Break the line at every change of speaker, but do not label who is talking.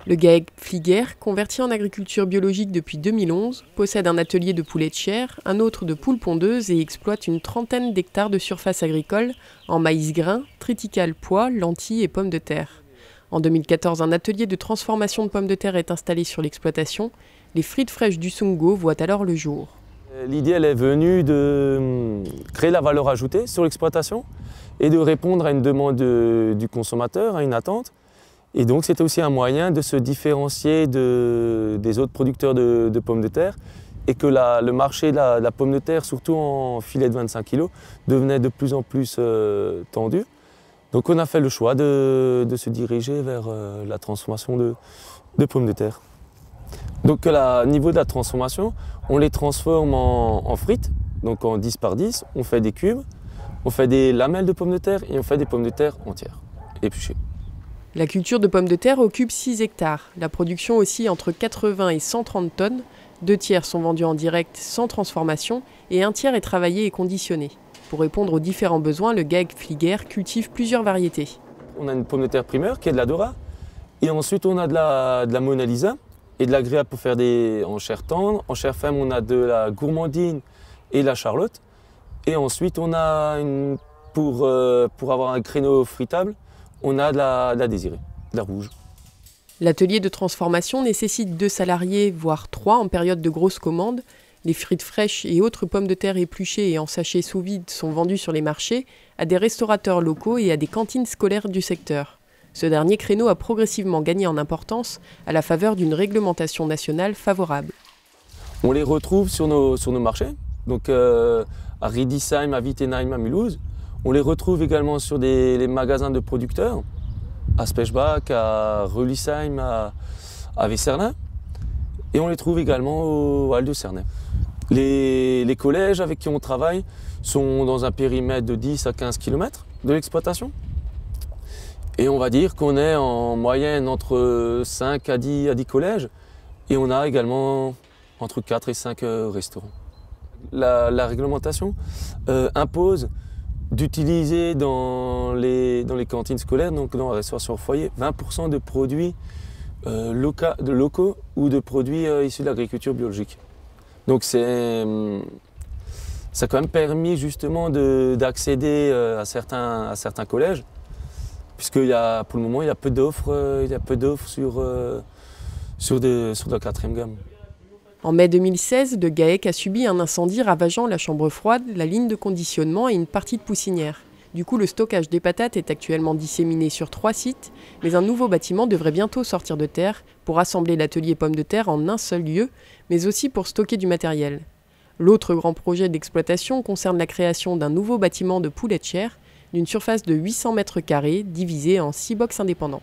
Le GAEC Fliguer, converti en agriculture biologique depuis 2011, possède un atelier de poulets de chair, un autre de poules pondeuses et exploite une trentaine d'hectares de surface agricole en maïs grain, triticale pois, lentilles et pommes de terre. En 2014, un atelier de transformation de pommes de terre est installé sur l'exploitation. Les frites fraîches du Sungo voient alors le jour.
L'idée elle est venue de créer la valeur ajoutée sur l'exploitation et de répondre à une demande du consommateur, à une attente. Et donc c'était aussi un moyen de se différencier des autres producteurs de pommes de terre et que le marché de la pomme de terre, surtout en filet de 25 kg, devenait de plus en plus tendu. Donc on a fait le choix de se diriger vers la transformation de pommes de terre. Donc au niveau de la transformation, on les transforme en frites, donc en 10 par 10, on fait des cubes, on fait des lamelles de pommes de terre et on fait des pommes de terre entières, épluchées.
La culture de pommes de terre occupe 6 hectares. La production oscille entre 80 et 130 tonnes. 2 tiers sont vendus en direct sans transformation et 1 tiers est travaillé et conditionné. Pour répondre aux différents besoins, le GAEC Fliguer cultive plusieurs variétés.
On a une pomme de terre primeur qui est de la Dora et ensuite on a de la Mona Lisa et de l'agréable pour faire en chair tendre. En chair ferme, on a de la gourmandine et de la Charlotte. Et ensuite, on a pour avoir un créneau fritable, on a de la désirée, de la rouge.
L'atelier de transformation nécessite 2 salariés, voire 3 en période de grosse commande. Les frites fraîches et autres pommes de terre épluchées et en sachets sous vide sont vendues sur les marchés à des restaurateurs locaux et à des cantines scolaires du secteur. Ce dernier créneau a progressivement gagné en importance à la faveur d'une réglementation nationale favorable.
On les retrouve sur nos marchés, donc à Riedisheim, à Wittenheim, à Mulhouse. On les retrouve également sur les magasins de producteurs, à Spechbach, à Rölisheim, à Wesserlin. Et on les trouve également au Hall de Cernay. Les collèges avec qui on travaille sont dans un périmètre de 10 à 15 km de l'exploitation. Et on va dire qu'on est en moyenne entre 5 à 10 collèges et on a également entre 4 et 5 restaurants. La réglementation impose d'utiliser dans les cantines scolaires, donc dans la restauration au foyer, 20% de produits locaux ou de produits issus de l'agriculture biologique. Donc ça a quand même permis justement d'accéder à certains collèges, puisque pour le moment il y a peu d'offres sur la quatrième gamme.
En mai 2016, le GAEC a subi un incendie ravageant la chambre froide, la ligne de conditionnement et une partie de poussinière. Du coup, le stockage des patates est actuellement disséminé sur 3 sites, mais un nouveau bâtiment devrait bientôt sortir de terre pour assembler l'atelier pommes de terre en un seul lieu, mais aussi pour stocker du matériel. L'autre grand projet d'exploitation concerne la création d'un nouveau bâtiment de poulets de chair d'une surface de 800 mètres carrés divisé en 6 box indépendants.